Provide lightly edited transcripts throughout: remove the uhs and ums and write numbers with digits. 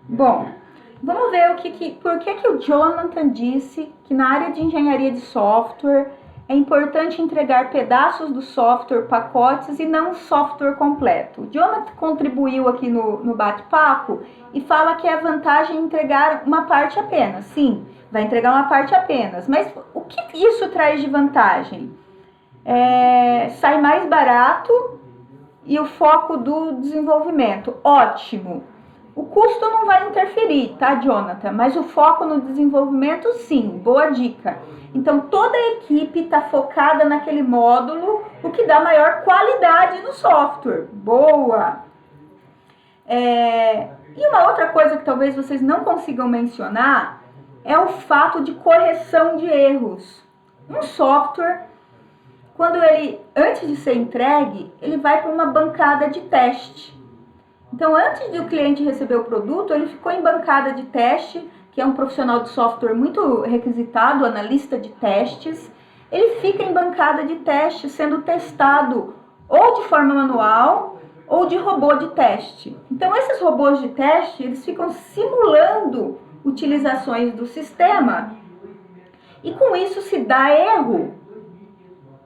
Bom, vamos ver por que o Jonathan disse que na área de engenharia de software é importante entregar pedaços do software, pacotes e não um software completo. O Jonathan contribuiu aqui no bate-papo e fala que é vantagem entregar uma parte apenas. Sim, vai entregar uma parte apenas, mas o que isso traz de vantagem? Sai mais barato e o foco do desenvolvimento, ótimo. O custo não vai interferir, tá, Jonathan? Mas o foco no desenvolvimento, sim. Boa dica. Então, toda a equipe está focada naquele módulo, o que dá maior qualidade no software. Boa! E uma outra coisa que talvez vocês não consigam mencionar é o fato de correção de erros. Um software, quando antes de ser entregue, ele vai para uma bancada de teste. Então, antes de o cliente receber o produto, ele ficou em bancada de teste, que é um profissional de software muito requisitado, analista de testes. Ele fica em bancada de teste, sendo testado ou de forma manual ou de robô de teste. Então, esses robôs de teste, eles ficam simulando utilizações do sistema e com isso se dá erro.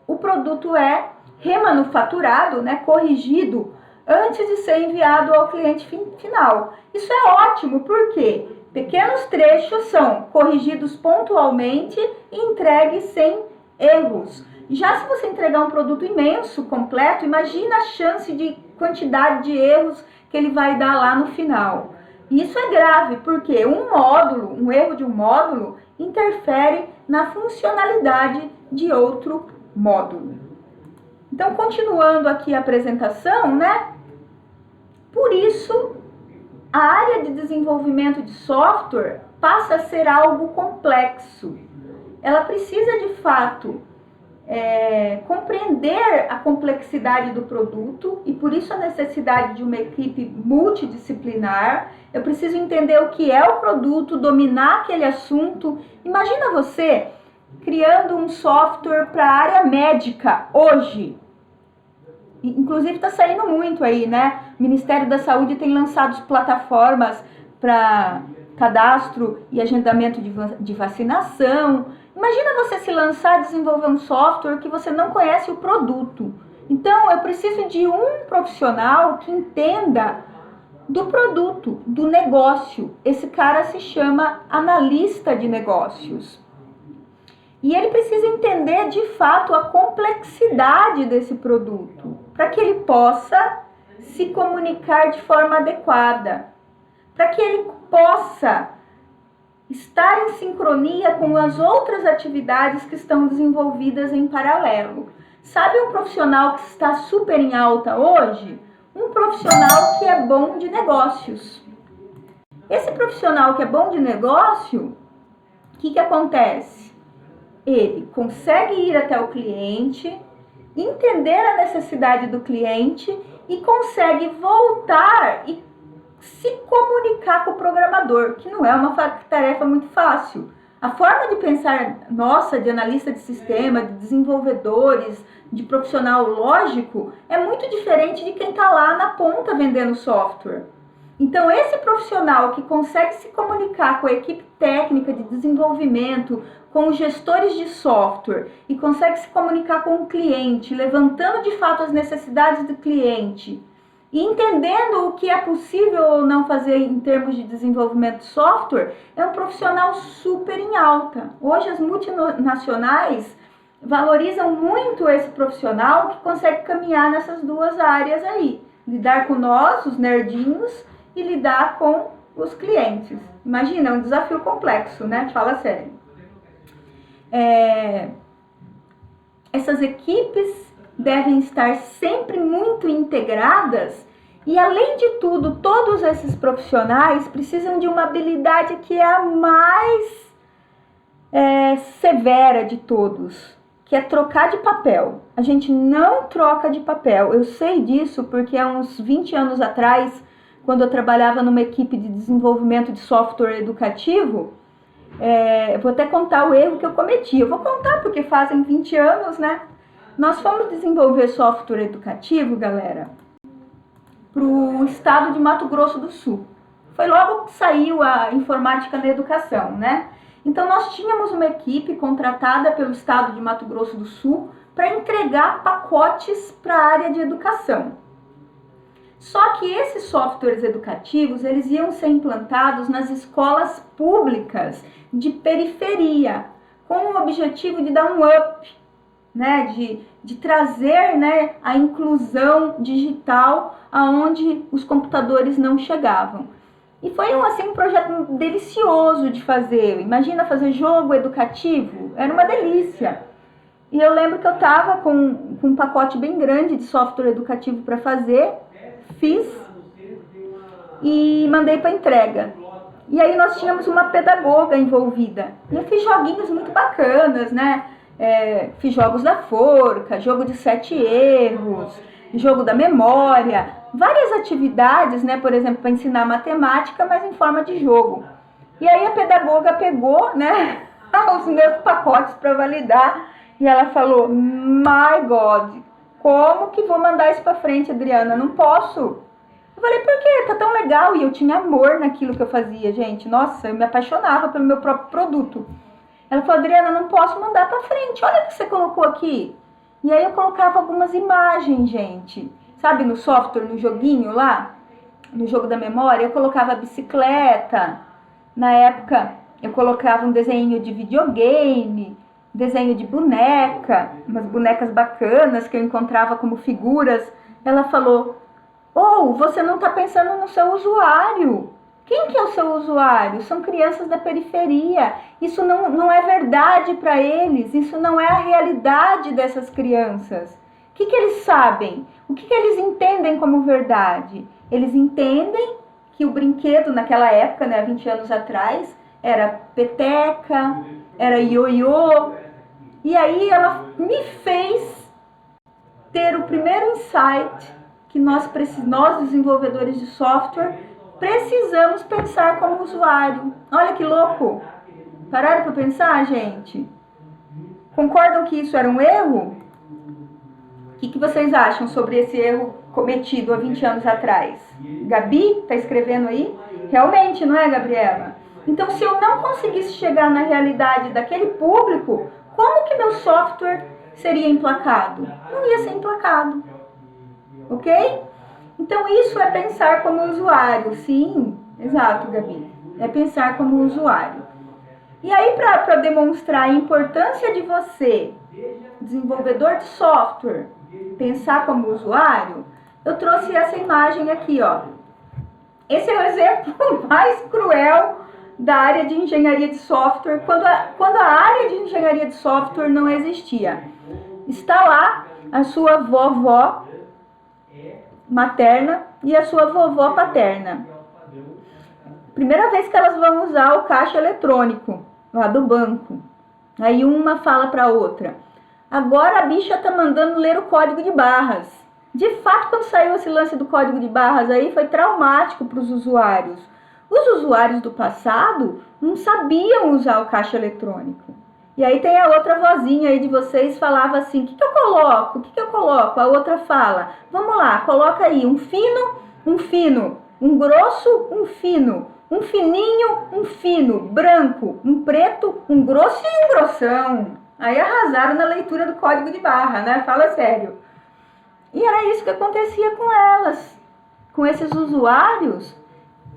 O produto é remanufaturado, corrigido, antes de ser enviado ao cliente final. Isso é ótimo, porque pequenos trechos são corrigidos pontualmente e entregues sem erros. Já se você entregar um produto imenso, completo, imagina a chance de quantidade de erros que ele vai dar lá no final. E isso é grave, porque um erro de um módulo interfere na funcionalidade de outro módulo. Então, continuando aqui a apresentação, Por isso, a área de desenvolvimento de software passa a ser algo complexo. Ela precisa, de fato, compreender a complexidade do produto e, por isso, a necessidade de uma equipe multidisciplinar. Eu preciso entender o que é o produto, dominar aquele assunto. Imagina você criando um software para a área médica hoje. Inclusive está saindo muito aí, O Ministério da Saúde tem lançado plataformas para cadastro e agendamento de vacinação. Imagina você se lançar a desenvolver um software que você não conhece o produto. Então, eu preciso de um profissional que entenda do produto, do negócio. Esse cara se chama analista de negócios. E ele precisa entender, de fato, a complexidade desse produto, para que ele possa se comunicar de forma adequada, para que ele possa estar em sincronia com as outras atividades que estão desenvolvidas em paralelo. Sabe um profissional que está super em alta hoje? Um profissional que é bom de negócios. Esse profissional que é bom de negócio, o que acontece? Ele consegue ir até o cliente, entender a necessidade do cliente e consegue voltar e se comunicar com o programador, que não é uma tarefa muito fácil. A forma de pensar nossa, de analista de sistema, de desenvolvedores, de profissional lógico, é muito diferente de quem está lá na ponta vendendo software. Então, esse profissional que consegue se comunicar com a equipe técnica de desenvolvimento, com os gestores de software e consegue se comunicar com o cliente, levantando de fato as necessidades do cliente e entendendo o que é possível ou não fazer em termos de desenvolvimento de software, é um profissional super em alta. Hoje as multinacionais valorizam muito esse profissional que consegue caminhar nessas duas áreas aí. Lidar com nós, os nerdinhos, e lidar com os clientes. Imagina, é um desafio complexo, Fala sério. Essas equipes devem estar sempre muito integradas e, além de tudo, todos esses profissionais precisam de uma habilidade que é a mais severa de todos, que é trocar de papel. A gente não troca de papel. Eu sei disso porque há uns 20 anos atrás, quando eu trabalhava numa equipe de desenvolvimento de software educativo, eu vou até contar o erro que eu cometi. Eu vou contar porque fazem 20 anos, Nós fomos desenvolver software educativo, galera, para o estado de Mato Grosso do Sul. Foi logo que saiu a informática na educação, né? Então nós tínhamos uma equipe contratada pelo estado de Mato Grosso do Sul para entregar pacotes para a área de educação. Só que esses softwares educativos, eles iam ser implantados nas escolas públicas de periferia, com o objetivo de dar um up, né, de trazer, né, a inclusão digital aonde os computadores não chegavam. E foi um projeto delicioso de fazer. Imagina fazer jogo educativo, era uma delícia. E eu lembro que eu estava com um pacote bem grande de software educativo para fazer, fiz e mandei para entrega. E aí nós tínhamos uma pedagoga envolvida. E eu fiz joguinhos muito bacanas, né? Fiz jogos da forca, jogo de 7 erros, jogo da memória, várias atividades, né? Por exemplo, para ensinar matemática, mas em forma de jogo. E aí a pedagoga pegou, né, os meus pacotes para validar e ela falou: My God, como que vou mandar isso para frente, Adriana? Não posso. Eu falei: por quê? Tá tão legal. E eu tinha amor naquilo que eu fazia, gente. Nossa, eu me apaixonava pelo meu próprio produto. Ela falou: Adriana, não posso mandar para frente. Olha o que você colocou aqui. E aí eu colocava algumas imagens, gente. Sabe, no software, no joguinho lá, no jogo da memória, eu colocava bicicleta. Na época, eu colocava um desenho de videogame, desenho de boneca, umas bonecas bacanas que eu encontrava como figuras. Ela falou: você não está pensando no seu usuário. Quem que é o seu usuário? São crianças da periferia. Isso não é verdade para eles. Isso não é a realidade dessas crianças. O que eles sabem? O que eles entendem como verdade? Eles entendem que o brinquedo naquela época, né, 20 anos atrás, era peteca, era ioiô. E aí ela me fez ter o primeiro insight que nós desenvolvedores de software, precisamos pensar como usuário. Olha que louco! Pararam para pensar, gente? Concordam que isso era um erro? O que vocês acham sobre esse erro cometido há 20 anos atrás? Gabi, tá escrevendo aí? Realmente, não é, Gabriela? Então, se eu não conseguisse chegar na realidade daquele público, como que meu software seria emplacado? Não ia ser emplacado. Ok? Então, isso é pensar como usuário. Sim, exato, Gabi. É pensar como usuário. E aí, para demonstrar a importância de você, desenvolvedor de software, pensar como usuário, eu trouxe essa imagem aqui, ó. Esse é o exemplo mais cruel da área de engenharia de software, quando a área de engenharia de software não existia. Está lá a sua vovó materna e a sua vovó paterna. Primeira vez que elas vão usar o caixa eletrônico lá do banco. Aí uma fala para a outra: agora a bicha tá mandando ler o código de barras. De fato, quando saiu esse lance do código de barras aí, foi traumático para os usuários. Os usuários do passado não sabiam usar o caixa eletrônico. E aí tem a outra vozinha aí de vocês, falava assim: o que eu coloco? O que eu coloco? A outra fala: vamos lá, coloca aí um fino, um grosso, um fino, um fininho, um fino, branco, um preto, um grosso e um grossão. Aí arrasaram na leitura do código de barra, né? Fala sério. E era isso que acontecia com elas, com esses usuários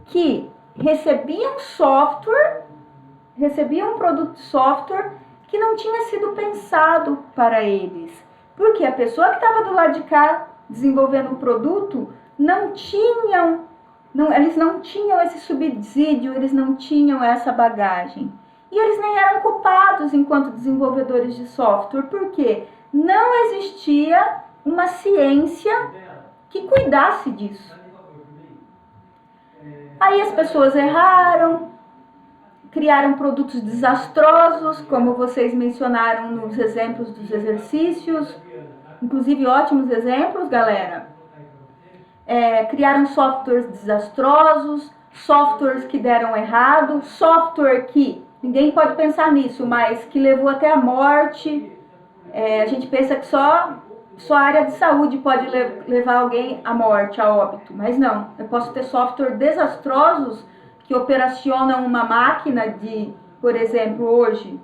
que recebiam um produto de software que não tinha sido pensado para eles. Porque a pessoa que estava do lado de cá desenvolvendo o produto eles não tinham esse subsídio, eles não tinham essa bagagem. E eles nem eram culpados enquanto desenvolvedores de software, porque não existia uma ciência que cuidasse disso. Aí as pessoas erraram, criaram produtos desastrosos, como vocês mencionaram nos exemplos dos exercícios, inclusive ótimos exemplos, galera. Criaram softwares desastrosos, softwares que deram errado, software que ninguém pode pensar nisso, mas que levou até a morte. A gente pensa que só só a área de saúde pode levar alguém à morte, a óbito, mas não. Eu posso ter software desastrosos que operacionam uma máquina de, por exemplo, hoje,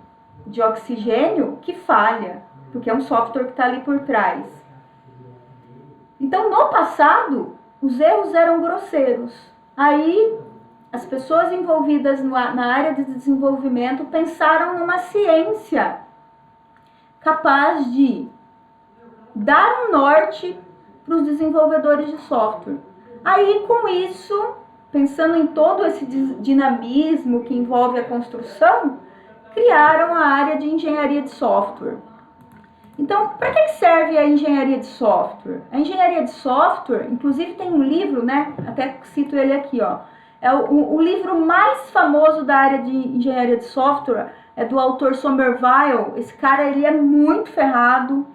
de oxigênio, que falha, porque é um software que está ali por trás. Então, no passado, os erros eram grosseiros. Aí, as pessoas envolvidas na área de desenvolvimento pensaram numa ciência capaz de dar um norte para os desenvolvedores de software. Aí, com isso, pensando em todo esse dinamismo que envolve a construção, criaram a área de engenharia de software. Então, para que serve a engenharia de software? A engenharia de software, inclusive tem um livro, né? Até cito ele aqui, ó. É o livro mais famoso da área de engenharia de software, é do autor Somerville. Esse cara, ele é muito ferrado.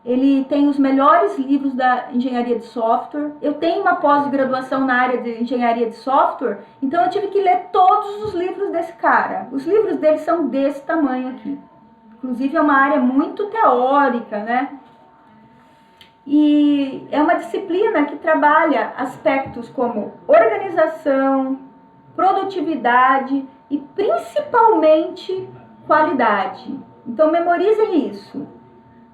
Ele tem os melhores livros da engenharia de software. Eu tenho uma pós-graduação na área de engenharia de software, então eu tive que ler todos os livros desse cara. Os livros dele são desse tamanho aqui. Inclusive é uma área muito teórica, né? E é uma disciplina que trabalha aspectos como organização, produtividade e principalmente qualidade. Então memorizem isso.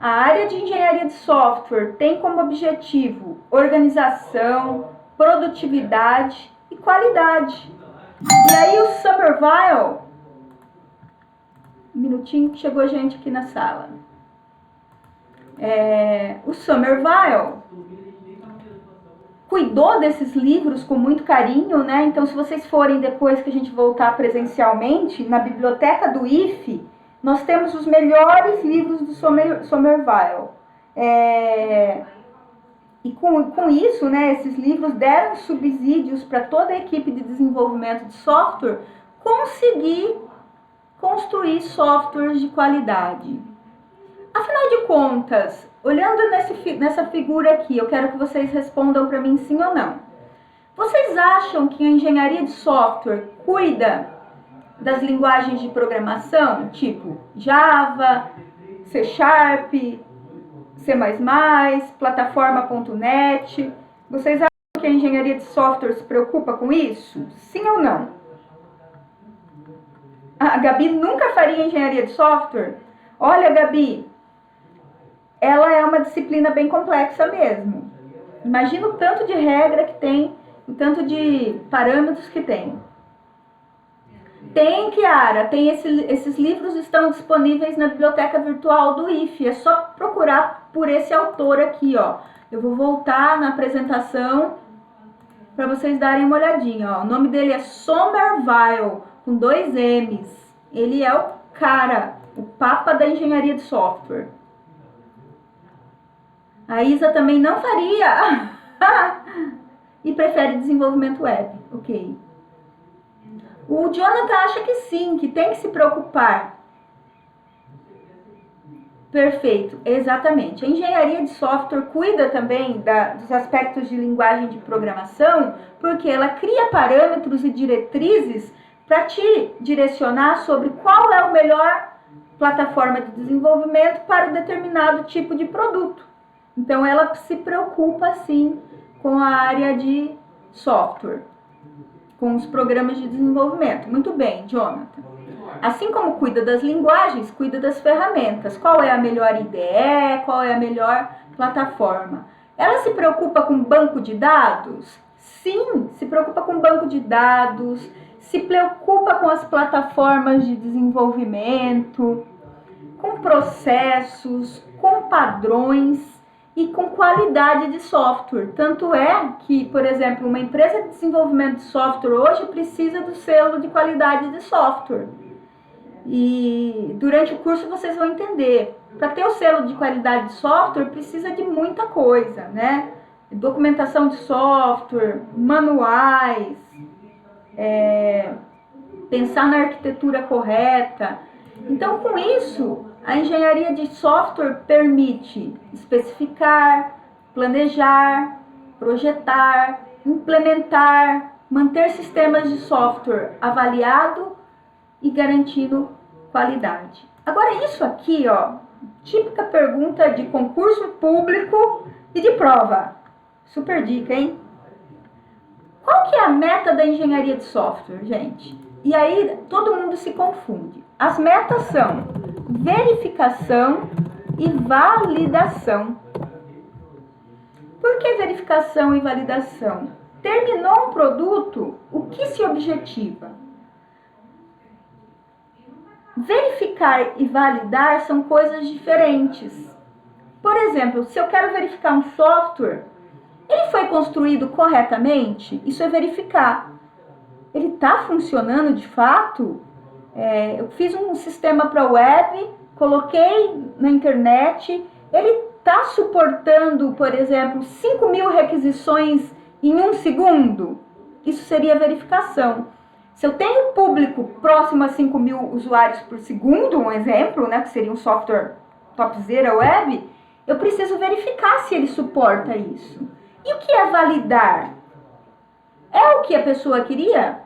A área de engenharia de software tem como objetivo organização, produtividade e qualidade. E aí o Somerville, um minutinho que chegou gente aqui na sala. O Somerville cuidou desses livros com muito carinho, né? Então, se vocês forem depois que a gente voltar presencialmente, na biblioteca do IFE, nós temos os melhores livros do Somerville. E com isso, né, esses livros deram subsídios para toda a equipe de desenvolvimento de software conseguir construir softwares de qualidade. Afinal de contas, olhando nessa figura aqui, eu quero que vocês respondam para mim sim ou não. Vocês acham que a engenharia de software cuida das linguagens de programação, tipo Java, C Sharp, C++, plataforma.net? Vocês acham que a engenharia de software se preocupa com isso? Sim ou não? A Gabi nunca faria engenharia de software? Olha, Gabi, ela é uma disciplina bem complexa mesmo. Imagina o tanto de regra que tem, o tanto de parâmetros que tem. Tem, Kiara, esses livros estão disponíveis na biblioteca virtual do IFE. É só procurar por esse autor aqui, ó. Eu vou voltar na apresentação para vocês darem uma olhadinha, ó. O nome dele é Somerville, com 2 M's. Ele é o cara, o papa da engenharia de software. A Isa também não faria. E prefere desenvolvimento web. Ok. O Jonathan acha que sim, que tem que se preocupar. Perfeito, exatamente. A engenharia de software cuida também dos aspectos de linguagem de programação, porque ela cria parâmetros e diretrizes para te direcionar sobre qual é a melhor plataforma de desenvolvimento para determinado tipo de produto. Então, ela se preocupa, sim, com a área de software, com os programas de desenvolvimento. Muito bem, Jonathan. Assim como cuida das linguagens, cuida das ferramentas. Qual é a melhor IDE? Qual é a melhor plataforma? Ela se preocupa com banco de dados? Sim, se preocupa com banco de dados, se preocupa com as plataformas de desenvolvimento, com processos, com padrões e com qualidade de software. Tanto é que, por exemplo, uma empresa de desenvolvimento de software hoje precisa do selo de qualidade de software. E durante o curso vocês vão entender. Para ter o selo de qualidade de software precisa de muita coisa, né? Documentação de software, manuais, pensar na arquitetura correta. Então, com isso, a engenharia de software permite especificar, planejar, projetar, implementar, manter sistemas de software avaliado e garantindo qualidade. Agora, isso aqui, ó, típica pergunta de concurso público e de prova. Super dica, hein? Qual que é a meta da engenharia de software, gente? E aí todo mundo se confunde. As metas são verificação e validação. Por que verificação e validação? Terminou um produto, o que se objetiva? Verificar e validar são coisas diferentes. Por exemplo, se eu quero verificar um software, ele foi construído corretamente? Isso é verificar. Ele está funcionando de fato? Eu fiz um sistema para web, coloquei na internet, ele está suportando, por exemplo, 5.000 requisições em 1 segundo? Isso seria verificação. Se eu tenho público próximo a 5.000 usuários por segundo, um exemplo, né, que seria um software topzera web, eu preciso verificar se ele suporta isso. E o que é validar? É o que a pessoa queria?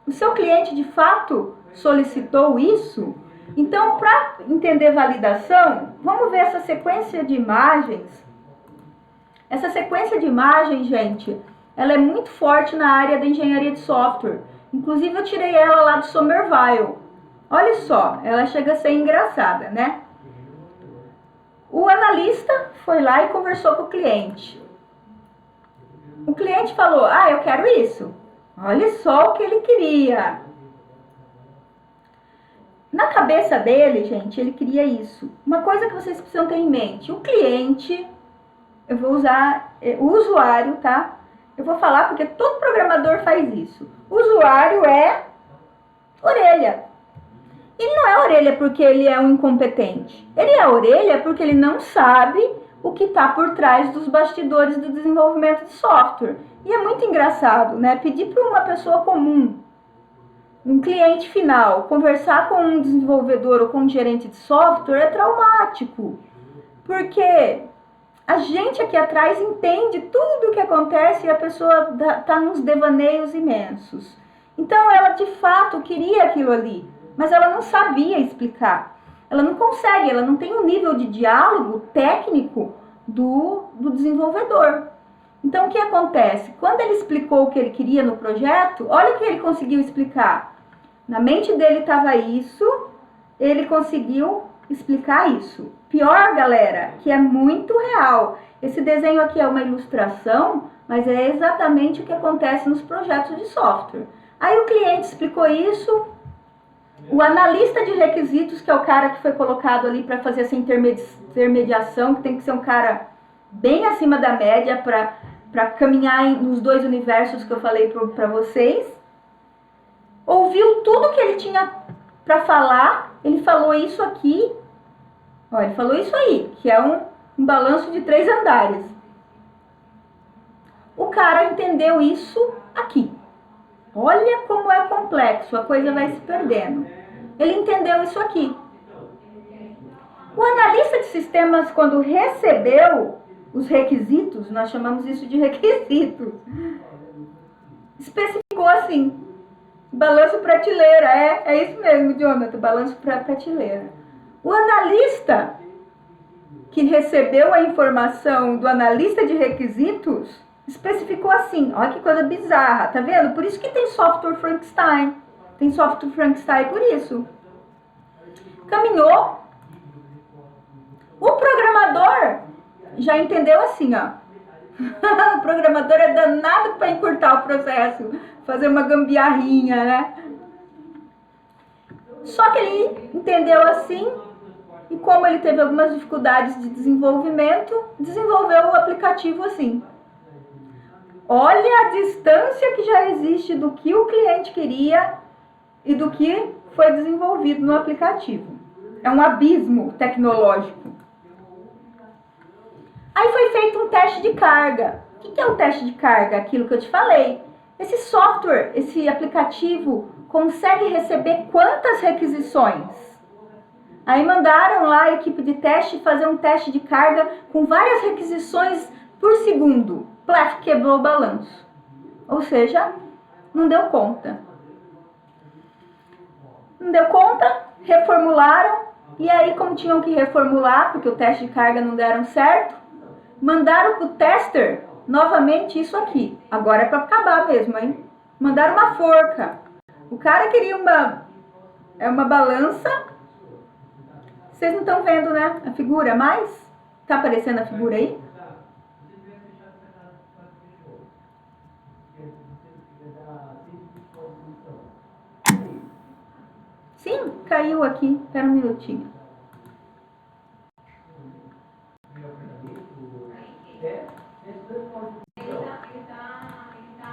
O seu cliente de fato solicitou isso? Então, para entender validação, vamos ver essa sequência de imagens. Essa sequência de imagens, gente, ela é muito forte na área da engenharia de software. Inclusive, eu tirei ela lá do Somerville. Olha só, ela chega a ser engraçada, né? O analista foi lá e conversou com o cliente. O cliente falou, eu quero isso. Olha só o que ele queria. Na cabeça dele, gente, ele queria isso. Uma coisa que vocês precisam ter em mente. O cliente, eu vou usar o usuário, tá? Eu vou falar porque todo programador faz isso. O usuário é orelha. Ele não é orelha porque ele é um incompetente. Ele é orelha porque ele não sabe o que está por trás dos bastidores do desenvolvimento de software. E é muito engraçado, né? Pedir para uma pessoa comum, um cliente final, conversar com um desenvolvedor ou com um gerente de software é traumático. Porque a gente aqui atrás entende tudo o que acontece e a pessoa está nos devaneios imensos. Então ela de fato queria aquilo ali, mas ela não sabia explicar. Ela não consegue, ela não tem um nível de diálogo técnico do desenvolvedor. Então o que acontece? Quando ele explicou o que ele queria no projeto, olha o que ele conseguiu explicar. Na mente dele estava isso, ele conseguiu explicar isso. Pior, galera, que é muito real. Esse desenho aqui é uma ilustração, mas é exatamente o que acontece nos projetos de software. Aí o cliente explicou isso, o analista de requisitos, que é o cara que foi colocado ali para fazer essa intermediação, que tem que ser um cara bem acima da média para caminhar nos dois universos que eu falei para vocês, ouviu tudo que ele tinha para falar, ele falou isso aqui, ó, ele falou isso aí, que é um balanço de 3 andares. O cara entendeu isso aqui. Olha como é complexo, a coisa vai se perdendo. Ele entendeu isso aqui. O analista de sistemas, quando recebeu os requisitos, nós chamamos isso de requisitos, especificou assim, balanço prateleira, é isso mesmo, Jonathan, balanço para prateleira. O analista que recebeu a informação do analista de requisitos especificou assim, olha que coisa bizarra, tá vendo? Por isso que tem software Frankenstein, tem software Frankenstein por isso. Caminhou, o programador já entendeu assim, ó. O programador é danado para encurtar o processo, fazer uma gambiarrinha, né? Só que ele entendeu assim, e como ele teve algumas dificuldades de desenvolvimento, desenvolveu o aplicativo assim. Olha a distância que já existe do que o cliente queria e do que foi desenvolvido no aplicativo. É um abismo tecnológico. Aí foi feito um teste de carga. O que é o teste de carga? Aquilo que eu te falei. Esse software, esse aplicativo, consegue receber quantas requisições? Aí mandaram lá a equipe de teste fazer um teste de carga com várias requisições por segundo. Plaf, quebrou o balanço. Ou seja, não deu conta. Não deu conta, reformularam, E aí, como tinham que reformular, porque o teste de carga não deram certo, mandaram pro tester novamente isso aqui. Agora é para acabar mesmo, hein? Mandaram uma forca. O cara queria uma balança. Vocês não estão vendo, né? A figura, mas tá aparecendo a figura aí? Sim, caiu aqui. Espera um minutinho.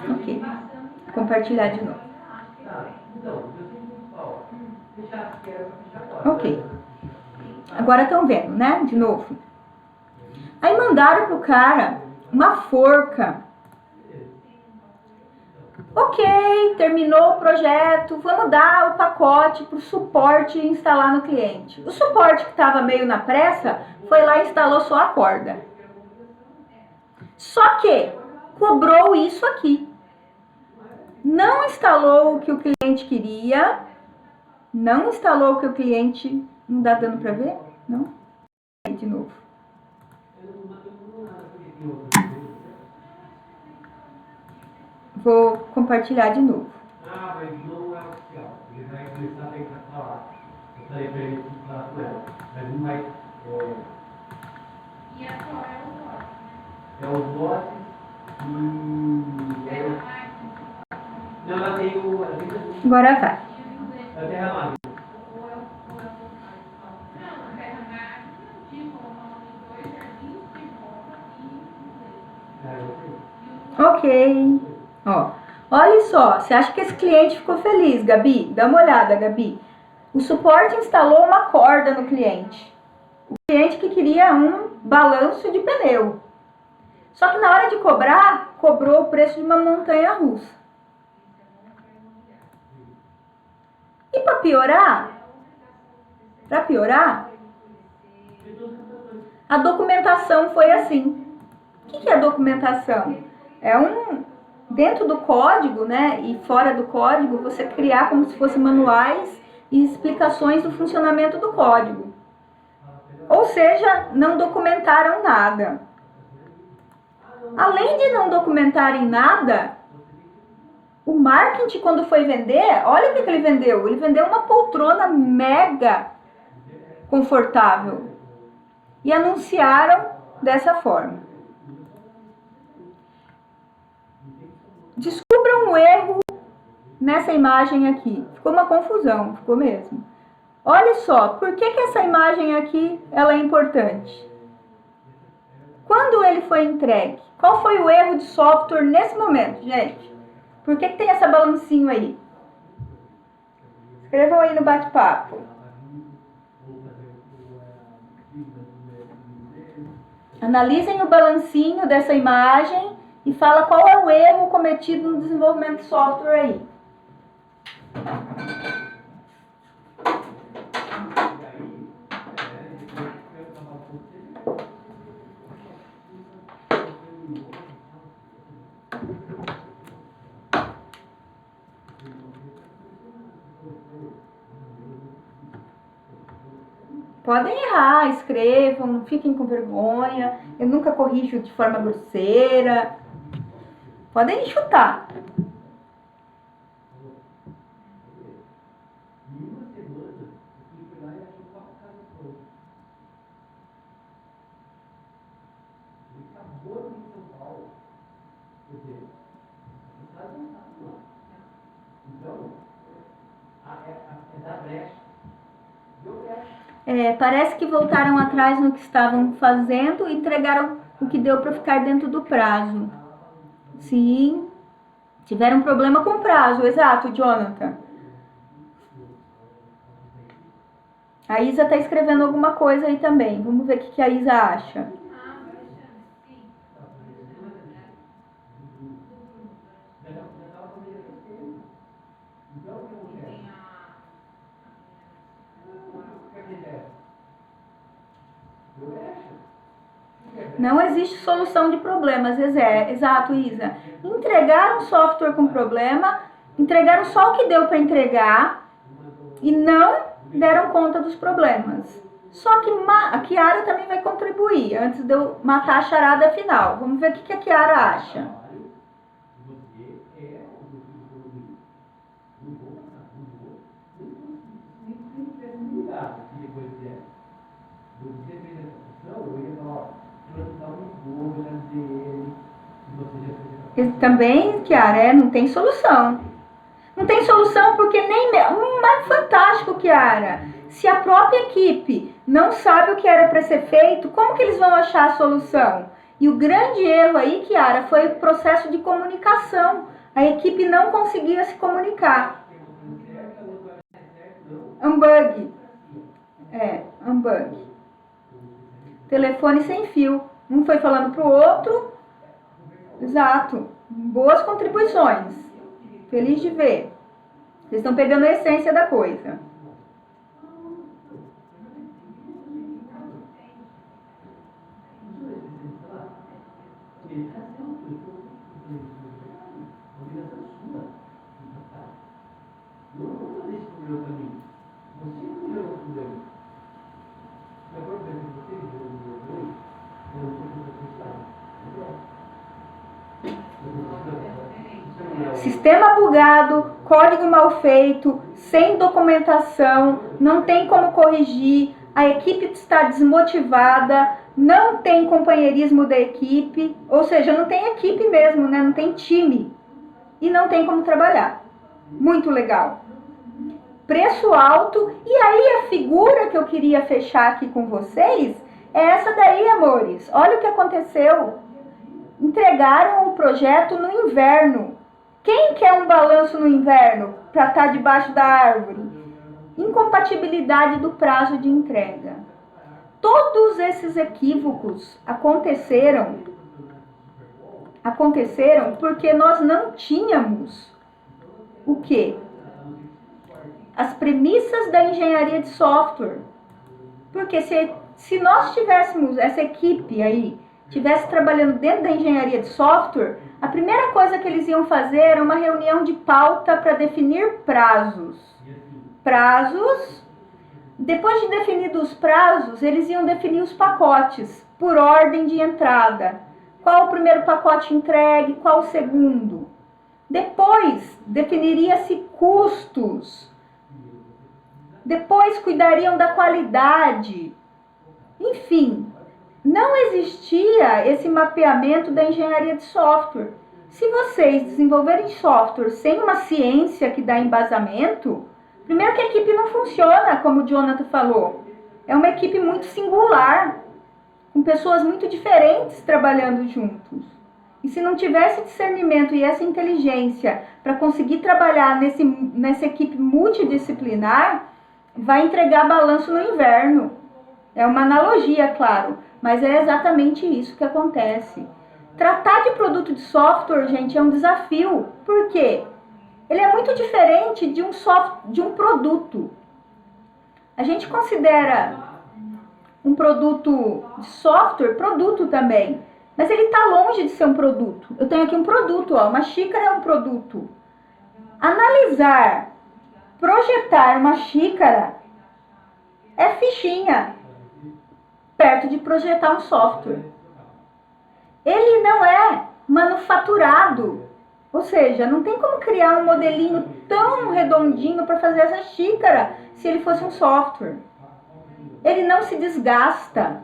Ok. Compartilhar de novo. Ok. Agora estão vendo, né? De novo. Aí mandaram pro cara uma forca. Ok, terminou o projeto, vamos dar o pacote para o suporte instalar no cliente. O suporte que estava meio na pressa foi lá e instalou só a corda. Só que cobrou isso aqui. Não instalou o que o cliente queria. Não instalou o que o cliente... Não dá dando para ver? Não? Aí de novo. Vou compartilhar de novo. Ah, mas não é oficial. Ele vai começar a ter que falar. Eu falei para ele falar com ela. Mas não vai... E agora é o lote, né? É os lotes e... Não, ela tem o... Agora vai. Ela tem a máquina. Ok. Ó, olha só, você acha que esse cliente ficou feliz, Gabi? Dá uma olhada, Gabi. O suporte instalou uma corda no cliente. O cliente que queria um balanço de pneu. Só que na hora de cobrar, cobrou o preço de uma montanha-russa. E para piorar, a documentação foi assim. O que é documentação? É dentro do código, né, e fora do código, você criar como se fossem manuais e explicações do funcionamento do código. Ou seja, não documentaram nada. Além de não documentarem nada, o marketing, quando foi vender, olha o que ele vendeu. Ele vendeu uma poltrona mega confortável. E anunciaram dessa forma. Descubram um erro nessa imagem aqui. Ficou uma confusão, ficou mesmo. Olha só, por que essa imagem aqui ela é importante? Quando ele foi entregue, qual foi o erro de software nesse momento, gente? Por que tem essa balancinho aí? Escrevam aí no bate-papo. Analisem o balancinho dessa imagem e fala qual é o erro cometido no desenvolvimento de software aí. Podem errar, escrevam, não fiquem com vergonha. Eu nunca corrijo de forma grosseira. Podem chutar. Parece que voltaram atrás no que estavam fazendo e entregaram o que deu para ficar dentro do prazo. Sim, tiveram problema com o prazo, exato, Jonathan. A Isa está escrevendo alguma coisa aí também. Vamos ver o que a Isa acha. Não existe solução de problemas, exato, Isa. Entregaram software com problema, entregaram só o que deu para entregar e não deram conta dos problemas. Só que a Chiara também vai contribuir, antes de eu matar a charada final. Vamos ver o que a Chiara acha. Também, Chiara, não tem solução. Não tem solução porque nem... Mas fantástico, Chiara. Se a própria equipe não sabe o que era para ser feito, como que eles vão achar a solução? E o grande erro aí, Chiara, foi o processo de comunicação. A equipe não conseguia se comunicar. Um bug. Um bug. Telefone sem fio. Um foi falando pro outro. Exato. Boas contribuições. Feliz de ver. Vocês estão pegando a essência da coisa. Sistema bugado, código mal feito, sem documentação, não tem como corrigir, a equipe está desmotivada, não tem companheirismo da equipe, ou seja, não tem equipe mesmo, né? Não tem time e não tem como trabalhar. Muito legal. Preço alto, e aí a figura que eu queria fechar aqui com vocês é essa daí, amores. Olha o que aconteceu. Entregaram o projeto no inverno. Quem quer um balanço no inverno para estar debaixo da árvore? Incompatibilidade do prazo de entrega. Todos esses equívocos aconteceram porque nós não tínhamos o quê? As premissas da engenharia de software. Porque se nós tivéssemos essa equipe aí, estivesse trabalhando dentro da engenharia de software, a primeira coisa que eles iam fazer era uma reunião de pauta para definir prazos. Depois de definidos os prazos, eles iam definir os pacotes por ordem de entrada. Qual o primeiro pacote entregue, qual o segundo. Depois, definiria-se custos. Depois, cuidariam da qualidade. Enfim, não existia esse mapeamento da engenharia de software. Se vocês desenvolverem software sem uma ciência que dá embasamento, primeiro que a equipe não funciona, como o Jonathan falou. É uma equipe muito singular, com pessoas muito diferentes trabalhando juntos. E se não tivesse discernimento e essa inteligência para conseguir trabalhar nessa equipe multidisciplinar, vai entregar balanço no inverno. É uma analogia, claro, mas é exatamente isso que acontece. Tratar de produto de software, gente, é um desafio. Por quê? Ele é muito diferente de um produto. A gente considera um produto de software produto também, mas ele está longe de ser um produto. Eu tenho aqui um produto, ó, uma xícara é um produto. Analisar, projetar uma xícara é fichinha, perto de projetar um software. Ele não é manufaturado, ou seja, não tem como criar um modelinho tão redondinho para fazer essa xícara se ele fosse um software. Ele não se desgasta,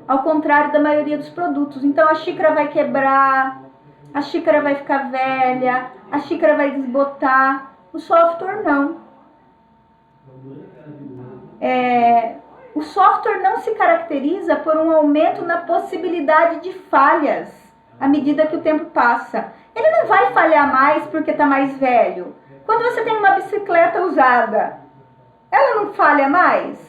ao contrário da maioria dos produtos. Então a xícara vai quebrar, a xícara vai ficar velha, a xícara vai desbotar. O software não. O software não se caracteriza por um aumento na possibilidade de falhas à medida que o tempo passa. Ele não vai falhar mais porque está mais velho. Quando você tem uma bicicleta usada, ela não falha mais?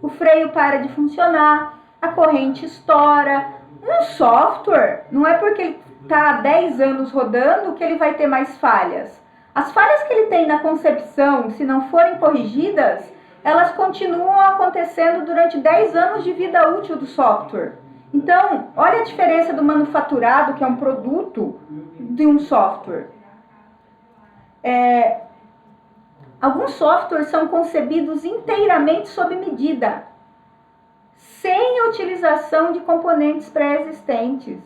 O freio para de funcionar, a corrente estoura. Um software, não é porque ele está há 10 anos rodando que ele vai ter mais falhas. As falhas que ele tem na concepção, se não forem corrigidas, elas continuam acontecendo durante 10 anos de vida útil do software. Então, olha a diferença do manufaturado, que é um produto, de um software. Alguns softwares são concebidos inteiramente sob medida, sem a utilização de componentes pré-existentes.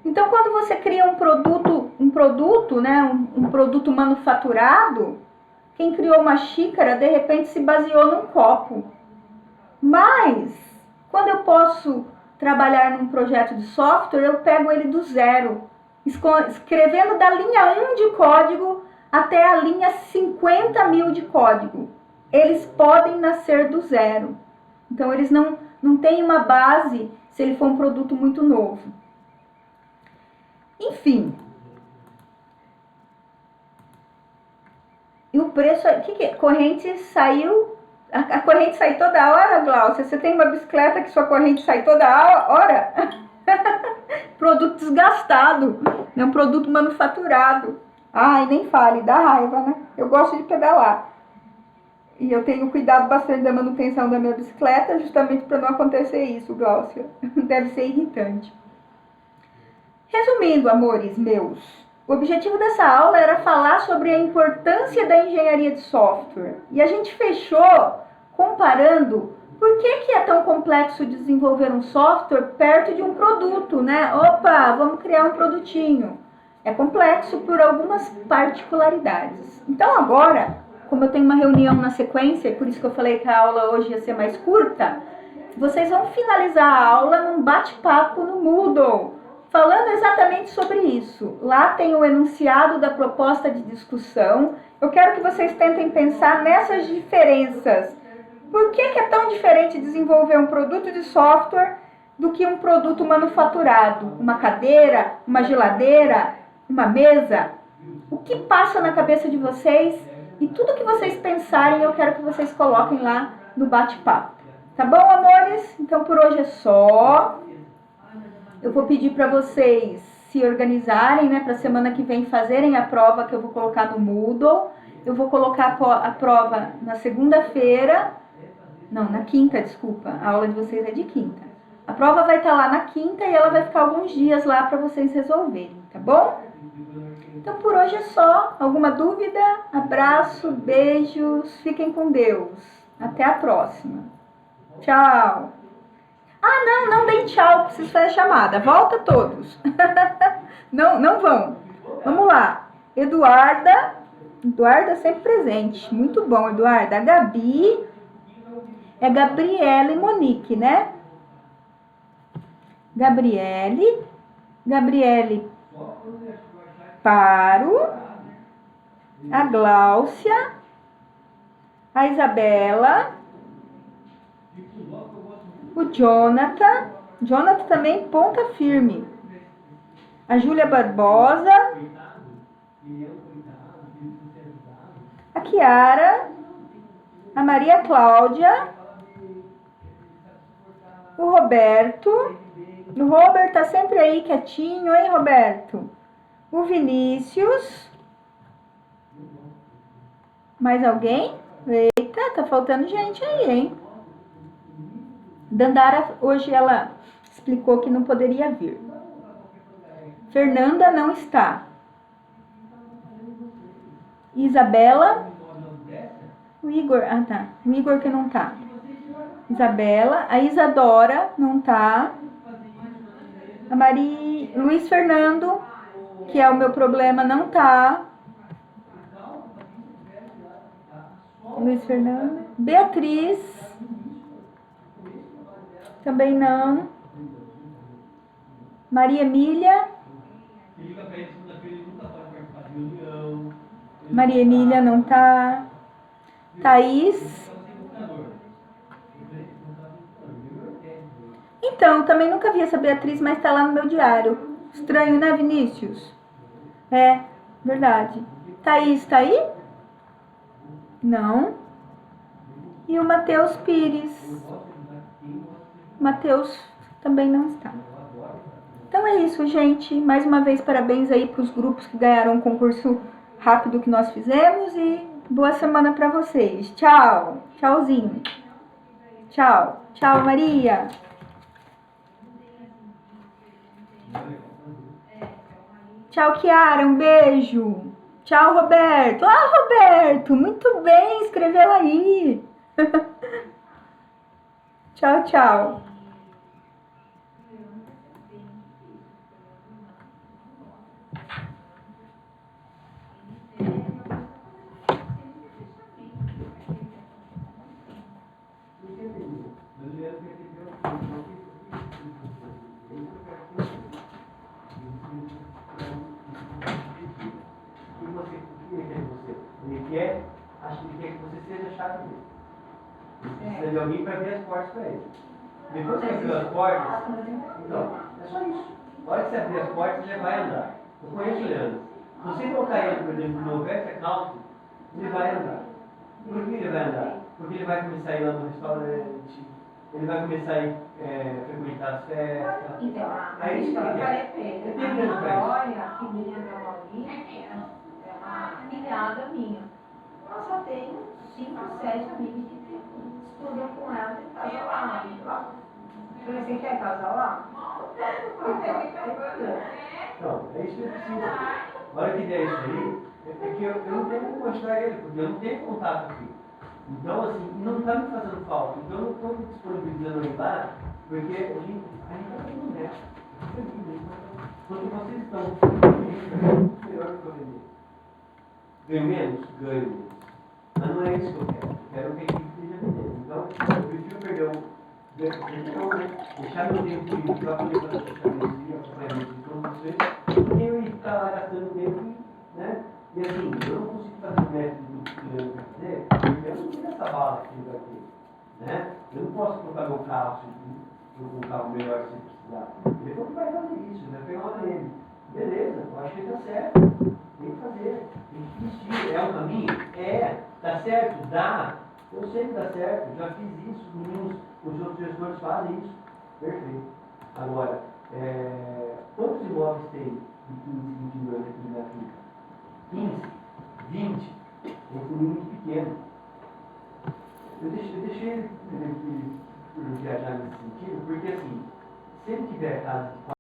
Então, quando você cria um produto, né, um produto manufaturado, quem criou uma xícara, de repente, se baseou num copo. Mas, quando eu posso trabalhar num projeto de software, eu pego ele do zero, escrevendo da linha 1 de código até a linha 50.000 de código. Eles podem nascer do zero. Então, eles não têm uma base se ele for um produto muito novo. Enfim. E o preço... Corrente saiu... A corrente sai toda hora, Glaucia? Você tem uma bicicleta que sua corrente sai toda hora? Produto desgastado. É um produto manufaturado. Ai, nem fale, dá raiva, né? Eu gosto de pedalar. E eu tenho cuidado bastante da manutenção da minha bicicleta, justamente para não acontecer isso, Glaucia. Deve ser irritante. Resumindo, amores meus, o objetivo dessa aula era falar sobre a importância da engenharia de software. E a gente fechou comparando por que é tão complexo desenvolver um software perto de um produto, né? Opa, vamos criar um produtinho. É complexo por algumas particularidades. Então agora, como eu tenho uma reunião na sequência, por isso que eu falei que a aula hoje ia ser mais curta, vocês vão finalizar a aula num bate-papo no Moodle, falando exatamente sobre isso. Lá tem o enunciado da proposta de discussão. Eu quero que vocês tentem pensar nessas diferenças. Por que é tão diferente desenvolver um produto de software do que um produto manufaturado? Uma cadeira, uma geladeira, uma mesa? O que passa na cabeça de vocês? E tudo que vocês pensarem, eu quero que vocês coloquem lá no bate-papo. Tá bom, amores? Então, por hoje é só. Eu vou pedir para vocês se organizarem, né, para a semana que vem fazerem a prova que eu vou colocar no Moodle. Eu vou colocar a prova na segunda-feira. Não, na quinta, desculpa. A aula de vocês é de quinta. A prova vai estar lá na quinta e ela vai ficar alguns dias lá para vocês resolverem, tá bom? Então, por hoje é só. Alguma dúvida? Abraço, beijos, fiquem com Deus. Até a próxima. Tchau. Ah, não deem tchau, preciso fazer a chamada. Volta todos. Não vão. Vamos lá. Eduarda sempre presente. Muito bom, Eduarda. A Gabi. É Gabriela e Monique, né? Gabriele Paro. A Gláucia. A Isabela. O Jonathan também ponta firme. A Júlia Barbosa. A Kiara. A Maria Cláudia. O Roberto. O Robert tá sempre aí quietinho, hein, Roberto? O Vinícius. Mais alguém? Eita, tá faltando gente aí, hein? Dandara, hoje ela explicou que não poderia vir. Fernanda não está. Isabela. O Igor, tá. O Igor que não tá. Isabela. A Isadora não tá. A Luiz Fernando, que é o meu problema, não tá. Luiz Fernando. Beatriz. Também não. Maria Emília. Maria Emília não tá. Thaís. Então, também nunca vi essa Beatriz, mas tá lá no meu diário. Estranho, né, Vinícius? É, verdade. Thaís tá aí? Não. E o Matheus Pires. Matheus também não está. Então é isso, gente. Mais uma vez, parabéns aí para os grupos que ganharam o concurso rápido que nós fizemos. E boa semana para vocês. Tchau. Tchauzinho. Tchau. Tchau, Maria. Tchau, Kiara. Um beijo. Tchau, Roberto. Ah, Roberto, muito bem, escreveu aí. Tchau, tchau. Ele quer, acho que ele quer que você seja a chave dele. Ele precisa de alguém para abrir as portas para ele. Depois que você abriu as portas, então, é só isso. A hora que você abrir as portas, ele vai andar. Eu conheço o Leandro. Se você colocar ele, por exemplo, no Versa Country, ele vai andar. Por que ele vai andar? Porque ele vai começar a ir lá no restaurante, ele vai começar a ir, frequentar as festas. Então, É isso que ele quer. Pedro, Tem a tempo pra isso. Glória, a filhinha da Maurícia, é uma afilhada minha. Eu só tenho 5, 7 amigos que estudam com ela e casam lá. Eu falei, você quer casar lá? Então, é isso que ele precisa. A hora que der isso aí, é que eu não tenho como mostrar ele, porque eu não tenho contato aqui. Então, assim, não está me fazendo falta. Então, eu não estou me disponibilizando ele lá, porque a gente está tendo neto. Quando vocês estão muito melhor do que eu vender. Ganho menos? Ganho menos. Mas não é isso que eu quero. Eu quero que a equipe esteja vendendo. Então, eu prefiro perder o. Deixar meu tempo livre para poder fazer fechamento e acompanhamento de todos vocês, porque eu ia estar lá gastando tempo, né? E assim, eu não consigo fazer o método que eu quero fazer, porque eu não tenho essa bala que ele vai ter, né? Eu não posso colocar meu carro, um carro melhor se precisar. Ele falou que vai fazer isso, vai pegar uma dele. Beleza, eu acho que está certo. Tem que fazer, tem que investir. É um caminho? É. Dá certo? Dá. Eu sei que dá certo, já fiz isso, os meninos, os outros gestores fazem isso. Perfeito. Agora, quantos imóveis tem de 15, 20 milhões aqui na Clínica? 15, 20, é um volume muito pequeno. Eu deixei ele viajar nesse sentido, porque assim, se ele tiver casa de